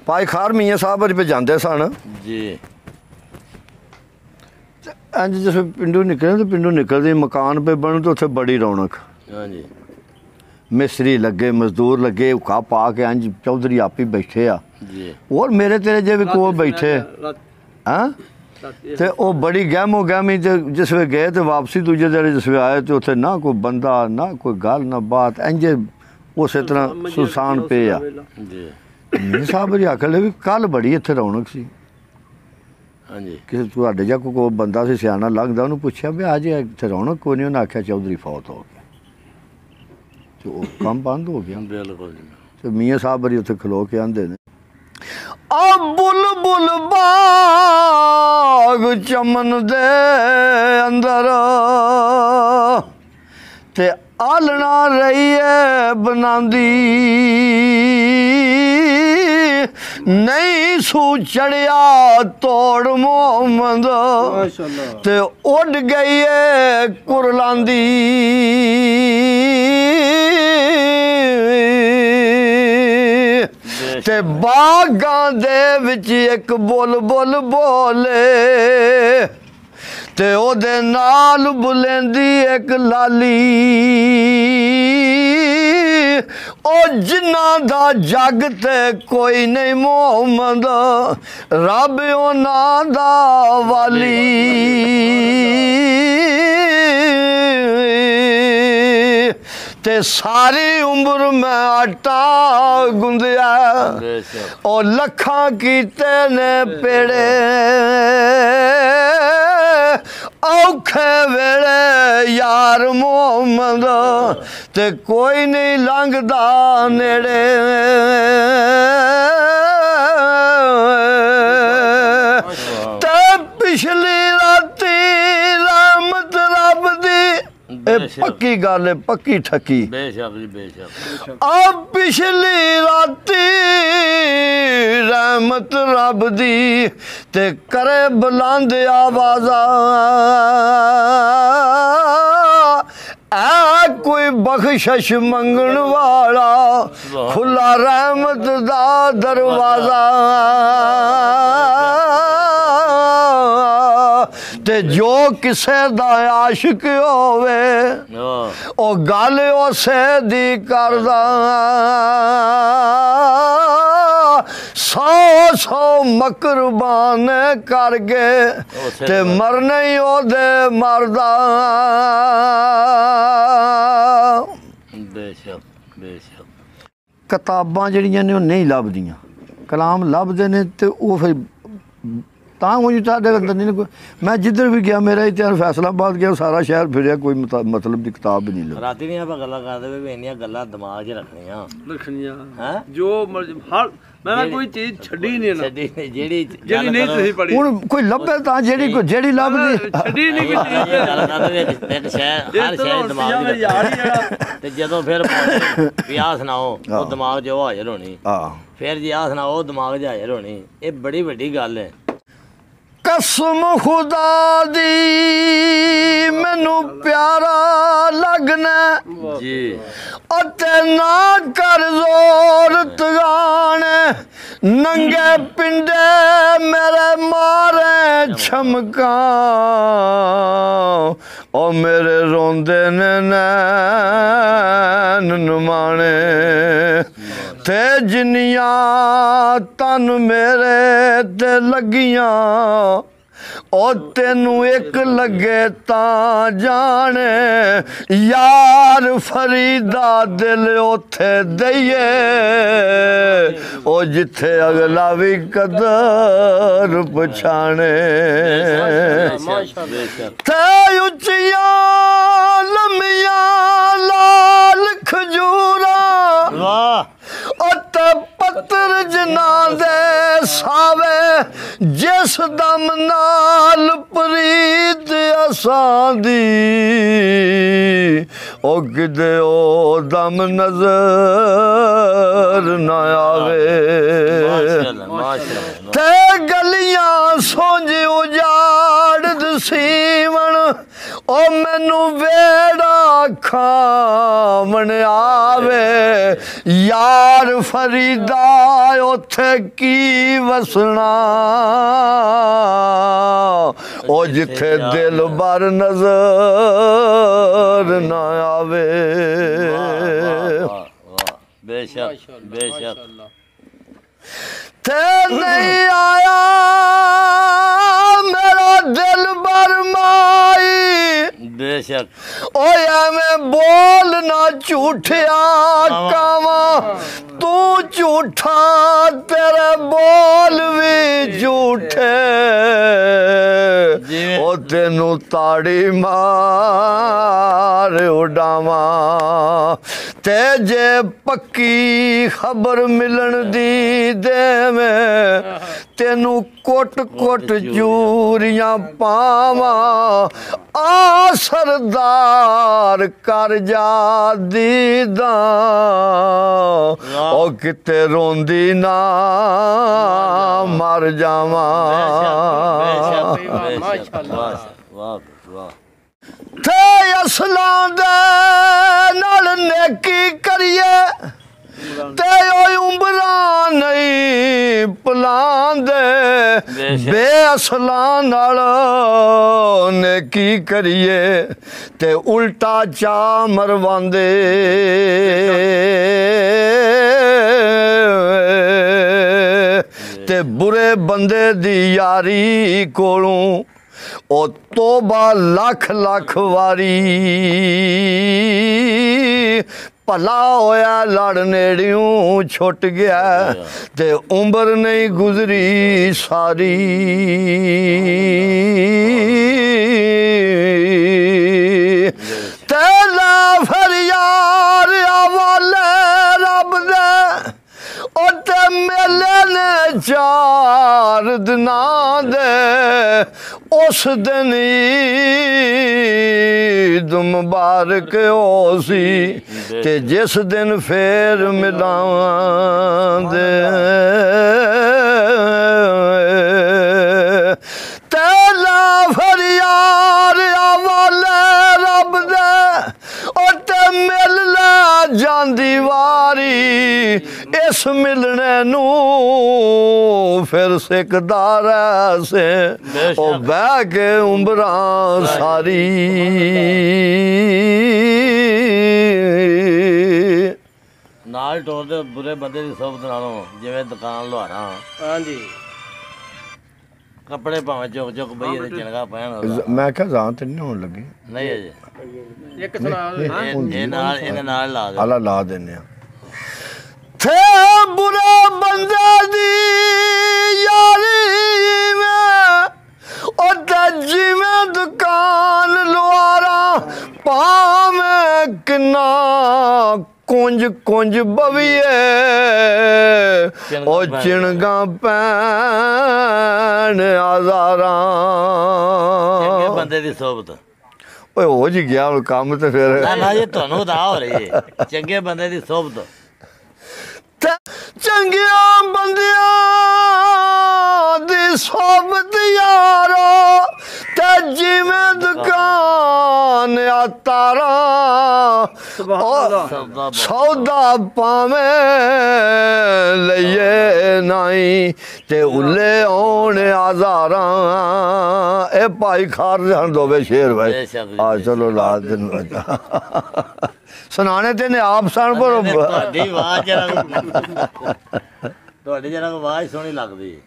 भाई खार मियाँ साहब पे जाते सन जी। इंज जिस पिंडों निकले तो पिंडों निकलते मकान पे बने तो उत्थे बड़ी रौनक। हाँ जी। मिस्त्री लगे मजदूर लगे उखा पा के इंज चौधरी आप ही बैठे आ जी। और मेरे तेरे जे भी कोल बैठे हाँ ते ओ बड़ी गहमो गहमी ते जिस वे गए तो वापसी दूजे दिन जिस वे आए तो उत्थे ना कोई बंदा ना कोई गल ना बात इंजे उस तरह सुनसान पे आ जी। मियाँ साहब जी आखन लगे कल बड़ी इत्थे रौनक सी। हाँ जी। किसी तुहाडे जा कोई बंदा सी सियाना लंघदा उन्होंने पूछा भी अज इत्थे रौनक कोई नहीं, उन्हें आख्या चौधरी फौत हो गया तो काम बंद हो गया। बिल्कुल जी। तो मियाँ साहब बड़ी उत्थे खलो के आंदे ने बुलबुल बाग चमन दे अंदर ते आलना रही है बनांदी नहीं सू चढ़िया तोड़ मोहम्मद ते उड़ गई है कुरलांदी ते बागां दे विच एक बुलबुल बोले ते ओदे नाल बुलेंदी एक लाली ओ जिन्ना दा जग ते कोई नहीं मोहम्मद रब उन्हां दा वाली ते सारी उम्र मैं आटा गुंदिया और लखा कीते ने पेड़े औखे वेले यार मोहम्मद ते कोई नहीं लंघदा नेड़े ते पिछली राती रहमत रब दी पक्की गल है पक्की ठकी बेशक जी बेशक। अब पिछली राती रहमत रब दी ते करे बुलंद आवाज़ा ऐ कोई बख्शिश मंगण वाला खुला रहमत दा दरवाजा ते जो किसे दा आशिक होवे ओ गल उसे दी करदा सौ सौ मकरबान कर गए ते मरने ही ओदे मरदा बेशक बेशक। किताबां जड़ियां ने नहीं लभदियां कलाम लभदे ने ते ओह फिर तां मुझे ताडे अंदर नहीं कोई मैं जिधर भी गया मेरा इतिहास फैसलाबाद गया सारा शहर फिरिया कोई मतलब की किताब भी नहीं लगी। राती नहीं आप गल्लां करदे वे इन्नियां गल्लां दिमाग च रखनियां हैं जो हर मैं कोई चीज छड्डी नहीं ना छड्डी जेड़ी नहीं तुसी पढ़ी हुण कोई लभे तां जेड़ी लभदी छड्डी नहीं कोई चीज गल करदे एक शहर हर शहर दिमाग च ते जदों फिर ब्याह सुनाओ ओ दिमाग च हाजिर होनी फिर जी आ सुनाओ दिमाग च हाजिर होनी ये बड़ी वड्डी गल है। कसम खुदा दी मैनू प्यारा लगना जी अते ना कर जोर तगाने नंगे पिंडे मेरे मारे छमका ओ मेरे रोंदे ने नैन नुमाने ते जिन्नियां तन मेरे ते लगियां ओ तेनू एक लगे तां जाने यार फरीदा दिल ओथे दईए ओ जिथे अगला भी कदर पछाने ते उच्चियां लम्मियां लाल खजूरा पत्थर जना दे सावे जिस दम नाल प्रीत असां दी ओ किदे ओ दम नजर न आवे ते गलियां सोंज उजाड़ दसीवन ओ मैनू वेड़ा ਖਾਵਣ ਆਵੇ ਯਾਰ ਫਰੀਦਾ ਉੱਥੇ ਕੀ ਵਸਣਾ ਉਹ ਜਿੱਥੇ ਦਿਲ ਬਰ ਨਜ਼ਰ ਨਾ ਆਵੇ ਬੇਸ਼ੱਕ ਬੇਸ਼ੱਕ ਤੇ ਨਹੀਂ ਆਇਆ ਮੇਰਾ ਦਿਲ ਬਰ ਮਾਈ ਬੇਸ਼ੱਕ ਓਏ ਐਵੇਂ ਬੋਲ ਨਾ ਝੂਠਿਆ ਕਾਵਾਂ ਤੂੰ ਝੂਠਾ ਤੇਰੇ ਬੋਲ ਵੀ ਝੂਠੇ ਉਹ ਤੈਨੂੰ ਤਾੜੀ ਮਾਰ ਉਡਾਵਾਂ ਤੇ ਜੇ ਪੱਕੀ ਖਬਰ ਮਿਲਣ ਦੀ ਦੇਵੇਂ ਤੈਨੂੰ ਕੁੱਟ ਕੁੱਟ ਚੂਰੀਆਂ ਪਾਵਾਂ ਆ ਸਰਦਾਰ ਕਰ ਜਾ ਦੀਦਾਂ ਉਹ ਕਿਤੇ ਰੋਂਦੀ ਨਾ ਮਰ ਜਾਵਾਂ ਮਾਸ਼ਾਅੱਲਾ ਵਾਹ ਵਾਹ ਤੇ ਅਸਲਾਂ ਦੇ ਨਾਲ ਨੇਕੀ ਕਰੀਏ ਤੇ ਉਹ ਉਮਰਾਂ ਨਹੀਂ ਭੁਲਾਂਦੇ ਬੇਅਸਲਾਂ ਨਾਲ ਨੇਕੀ ਕਰੀਏ ਤੇ ਉਲਟਾ ਚਾ ਮਰਵਾਂਦੇ ਤੇ ਬੁਰੇ ਬੰਦੇ ਦੀ ਯਾਰੀ ਕੋਲੋਂ ਉਹ ਤੋਬਾ ਲੱਖ ਲੱਖ ਵਾਰੀ ਭਲਾ ਹੋਇਆ ਲੜ ਨੇੜਿਓਂ ਛੁੱਟ ਗਿਆ ਤੇ ਉਮਰ ਨਹੀਂ ਗੁਜ਼ਰੀ ਸਾਰੀ ਤੇਲਾ ਫਰਿਆਦ ਆਵਾਲੇ ਰੱਬ ਦੇ ਉਹ ਤੇ ਮੇਲੇ ਨੇ ਚਾਰ ਦਿਨਾਂ ਦੇ ਉਸ ਦਿਨ ਈਦ ਮੁਬਾਰਕ ਹੋ ਸੀ ਤੇ ਜਿਸ ਦਿਨ ਫੇਰ ਮਿਲਾਂਦੇ ਤੇਲਾ ਫਰਿਆਦ ਆਵਾਲੇ ਰੱਬ ਦੇ ਉਹ ਤੇ ਮਿਲ ਲੈ ਜਾਂਦੀ ਵਾਰੀ ਇਸ ਮਿਲਣੇ ਨੂੰ ਫਿਰ ਸਿੱਖਦਾਰ ਐਸੇ ਉਹ ਬਹਿ ਕੇ ਉਮਰਾਂ ਸਾਰੀ ਨਾਲ ਟੋਰਦੇ ਬੁਰੇ ਬੰਦੇ ਦੀ ਸੋਬਤ ਨਾਲੋਂ ਜਿਵੇਂ ਦੁਕਾਨ ਲੁਹਾਰਾਂ ਹਾਂਜੀ ਕੱਪੜੇ ਭਾਵੇਂ ਚੁੱਕ ਚੁੱਕ ਬਈਏ ਤੇ ਚੰਗਾ ਪੈਣ ਉਹਦਾ ਮੈਂ ਕਿਹਾ ਜਾਂ ਤੇ ਨਹੀਂ ਹੋਣ ਲੱਗੀ ਨਹੀਂ ਅਜੇ ਇੱਕ ਸੁਣਾ ਇਹ ਨਾਲ ਇਹਨੇ ਨਾਲ ਲਾ ਦੇ ਆਲਾ ਲਾ ਦਿੰਨੇ ਆ ਥੇ ਬੁਰਾ ਬੰਦਾ ਦੀ ਯਾਰੀ ਮੈਂ ਉਹ ਜਿਵੇਂ ਦੁਕਾਨ ਲੁਆਰਾ ਭਾਵੇਂ ਕਿੰਨਾ ਕੁੰਜ ਕੁੰਜ ਬਵੀਏ ਉਹ ਚਿਣਗਾ ਪੈਣ ਆਜ਼ਾਰਾਂ ਚੰਗੇ ਬੰਦੇ ਦੀ ਸੋਬਤ ਓਏ ਹੋ ਜੀ ਗਿਆ ਹੁਣ ਕੰਮ ਤੇ ਫਿਰ ਨਾ ਨਾ ਇਹ ਤੁਹਾਨੂੰ ਤਾਂ ਹੋ ਰਹੀ ਹੈ ਚੰਗੇ ਬੰਦੇ ਦੀ ਸੋਬਤ ਚੰਗਿਆਂ ਬੰਦਿਆਂ ਦੀ ਸੋਬਤ ਯਾਰੋ ਤੇ ਜਿਵੇਂ ਦੁਕਾਨ ਆ ਤਾਰਾ ਸੌਦਾ ਭਾਵੇਂ ਲਈਏ ਨਹੀਂ ਤੇ ਉੱਲੇ ਆਉਣ ਹਜ਼ਾਰਾਂ ਇਹ ਭਾਈ ਖਾਰ ਜਾਣ ਦੋਵੇ ਸ਼ੇਰ ਭਾਈ ਆ ਚਲੋ ਲਾ ਦਿਨ ਸੁਣਾਣੇ ਤੇ ਨੇ ਆਪ ਸਣ ਪਰ ਤੁਹਾਡੀ ਆਵਾਜ਼ ਜਰਾ ਤੁਹਾਡੀ ਜਰਾ ਆਵਾਜ਼ ਸੋਹਣੀ ਲੱਗਦੀ ਹੈ